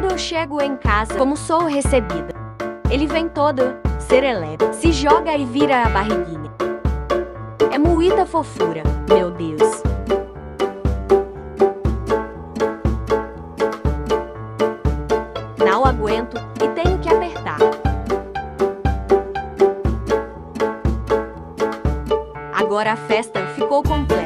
Quando eu chego em casa, como sou recebida? Ele vem todo serelepe, se joga e vira a barriguinha. É muita fofura, meu Deus. Não aguento e tenho que apertar. Agora a festa ficou completa.